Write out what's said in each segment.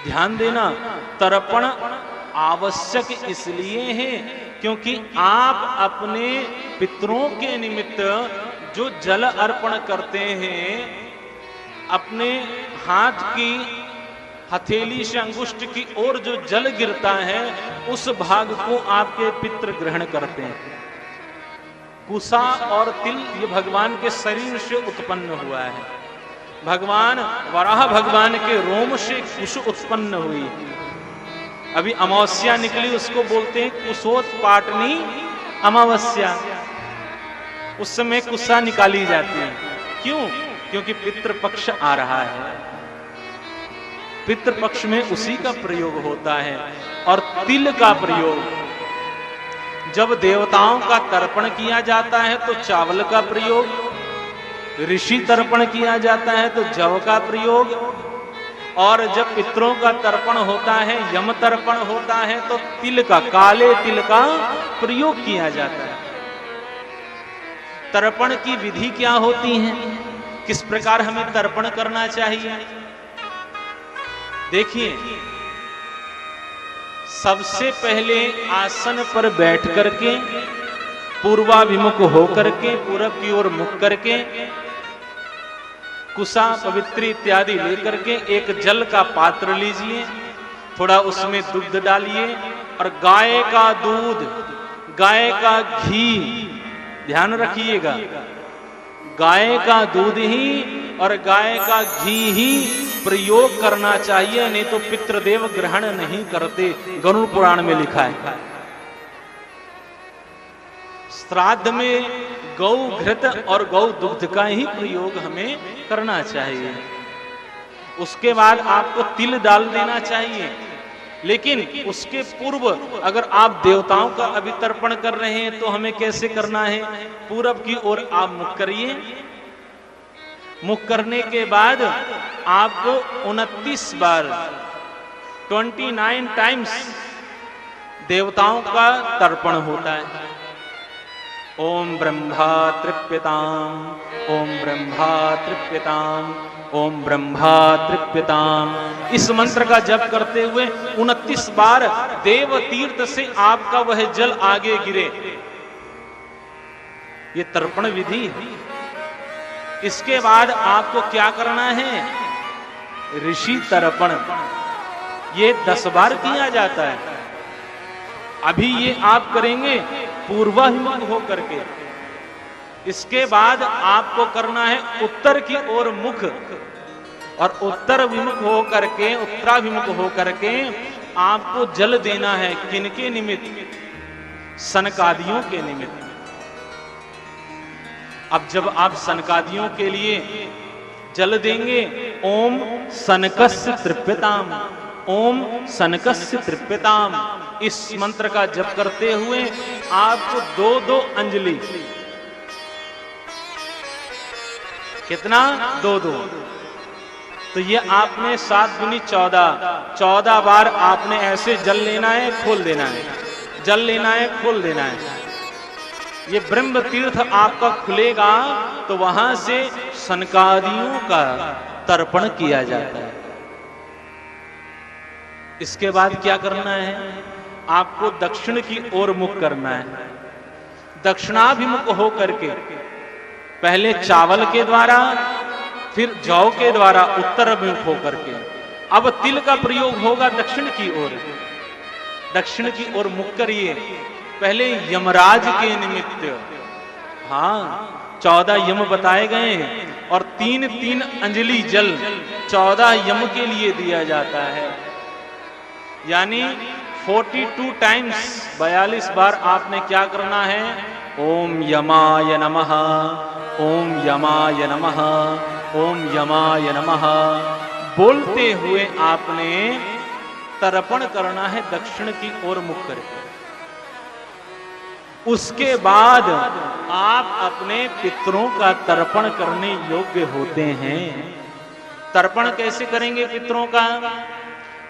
ध्यान देना, तर्पण आवश्यक इसलिए है क्योंकि आप अपने पितरों के निमित्त जो जल अर्पण करते हैं, अपने हाथ की हथेली से अंगुष्ठ की ओर जो जल गिरता है उस भाग को आपके पितृ ग्रहण करते हैं। कुसा और तिल ये भगवान के शरीर से उत्पन्न हुआ है। भगवान वराह भगवान के रोम से कुश उत्पन्न हुई। अभी अमावस्या निकली, उसको बोलते हैं कुशोत्पाटनी अमावस्या। उस समय कुशा निकाली जाती है। क्यों? क्योंकि पितृपक्ष आ रहा है। पितृपक्ष में उसी का प्रयोग होता है। और तिल का प्रयोग जब देवताओं का तर्पण किया जाता है तो चावल का प्रयोग, ऋषि तर्पण किया जाता है तो जव का प्रयोग, और जब पितरों का तर्पण होता है, यम तर्पण होता है, तो तिल का, काले तिल का प्रयोग किया जाता है। तर्पण की विधि क्या होती है, किस प्रकार हमें तर्पण करना चाहिए? देखिए, सबसे पहले आसन पर बैठ करके, पूर्वाभिमुख होकर के, पूरब की ओर मुख करके, कुसा पवित्री इत्यादि लेकर के एक जल का पात्र लीजिए, थोड़ा उसमें दुग्ध डालिए और गाय का दूध, गाय का घी, ध्यान रखिएगा, गाय का दूध ही और गाय का घी ही प्रयोग करना चाहिए, नहीं तो पितृदेव ग्रहण नहीं करते। गरुड़ पुराण में लिखा है। श्राद्ध में गौ घृत और गौ दुग्ध का ही प्रयोग हमें करना चाहिए। उसके बाद आपको तिल डाल देना चाहिए। लेकिन उसके पूर्व अगर आप देवताओं का अभी तर्पण कर रहे हैं तो हमें कैसे करना है? पूरब की ओर आप मुख करिए। मुख करने के बाद आपको 29 बार 29 टाइम्स देवताओं का तर्पण होता है। ओम ब्रह्मा तृप्यताम, ओम ब्रह्मा तृप्यताम, ओम ब्रह्मा तृप्यताम, इस मंत्र का जप करते हुए 29 बार देव तीर्थ से आपका वह जल आगे गिरे। ये तर्पण विधि है। इसके बाद आपको क्या करना है? ऋषि तर्पण, ये 10 बार किया जाता है। अभी ये आप करेंगे पूर्वाभिमुख होकर के। इसके बाद आपको करना है उत्तर की ओर मुख, और उत्तर विमुख होकर के, उत्तराभिमुख होकर के आपको जल देना है। किनके निमित्त? सनकादियों के निमित्त। अब जब आप सनकादियों के लिए जल देंगे, ओम सनकस्य तृप्यताम, ओम सनकस्य तृप्यताम, इस मंत्र का जप करते हुए आपको 2-2 अंजलि, कितना? 2-2। तो ये आपने 7 दूनी 14 बार आपने ऐसे जल लेना है, खोल देना है, जल लेना है, खोल देना है। ये ब्रह्म तीर्थ आपका खुलेगा तो वहां से सनकादियों का तर्पण किया जाता है। इसके बाद क्या करना है? आपको दक्षिण की ओर मुख करना है। दक्षिणाभिमुख होकर के पहले चावल के द्वारा, फिर जौ के द्वारा उत्तर अभिमुख होकर के। अब तिल का प्रयोग होगा दक्षिण की ओर। दक्षिण की ओर मुख करिए। पहले यमराज के निमित्त, हाँ, 14 यम बताए गए हैं और 3-3 अंजलि जल 14 यम के लिए दिया जाता है। यानी 42 टाइम्स, 42 बार आपने क्या करना है? ओम यमाय नमः, ओम यमाय नमः, ओम यमाय नमः बोलते हुए आपने तर्पण करना है दक्षिण की ओर मुख करके। उसके बाद आप अपने पितरों का तर्पण करने योग्य होते हैं। तर्पण कैसे करेंगे पितरों का?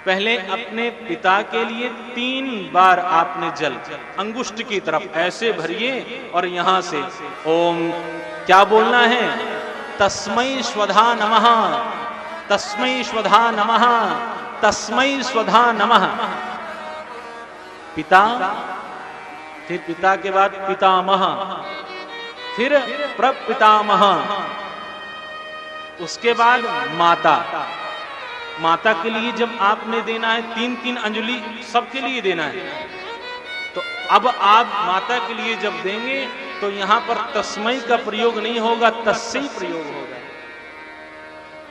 पहले अपने पिता के लिए 3 बार आपने जल अंगुष्ठ की तरफ ऐसे भरिए और यहां से ओम क्या बोलना है? तस्मै स्वधा नमः, तस्मै स्वधा नमः, तस्मै स्वधा नमः। पिता, फिर पिता के बाद पितामह, फिर प्रपितामह, उसके बाद माता। माता के लिए जब आपने देना है 3-3 अंजलि सबके लिए देना है, तो अब आप माता के लिए जब देंगे तो यहां पर तस्मै का प्रयोग नहीं होगा, तस्मै प्रयोग होगा।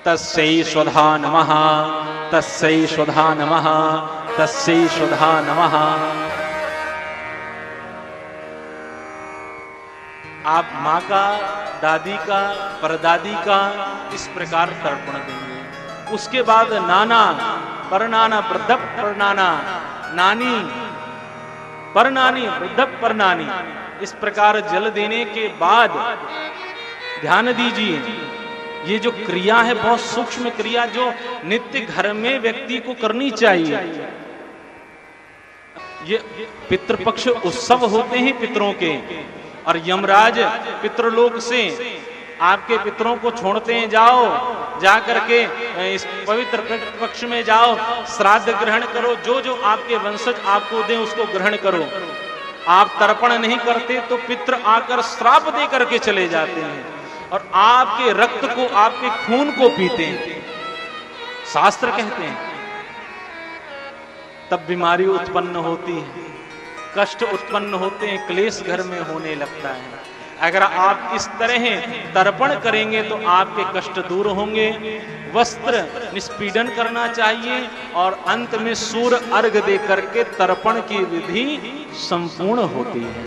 तस्मै स्वधा नमः, तस्मै स्वधा नमः, तस्मै स्वधा नमः। आप माँ का, दादी का, परदादी का इस प्रकार तर्पण देंगे। उसके बाद नाना, परनाना, वृद्ध परनाना, नानी, परनानी, वृद्ध परनानी, इस प्रकार जल देने के बाद ध्यान दीजिए, ये जो क्रिया है बहुत सूक्ष्म क्रिया, जो नित्य घर में व्यक्ति को करनी चाहिए। ये पितृपक्ष उत्सव होते हैं पितरों के, और यमराज पितृलोक से आपके पितरों को छोड़ते हैं, जाओ जा करके इस पवित्र पक्ष में जाओ, श्राद्ध ग्रहण करो, जो जो आपके वंशज आपको दें उसको ग्रहण करो। आप तर्पण नहीं करते तो पितृ आकर श्राप दे करके चले जाते हैं और आपके रक्त को, आपके खून को पीते हैं, शास्त्र कहते हैं। तब बीमारी उत्पन्न होती है, कष्ट उत्पन्न होते हैं, क्लेश घर में होने लगता है। अगर आप इस तरह तर्पण करेंगे तो आपके कष्ट दूर होंगे। वस्त्र निष्पीडन करना चाहिए और अंत में सूर्य अर्घ दे करके तर्पण की विधि संपूर्ण होती है।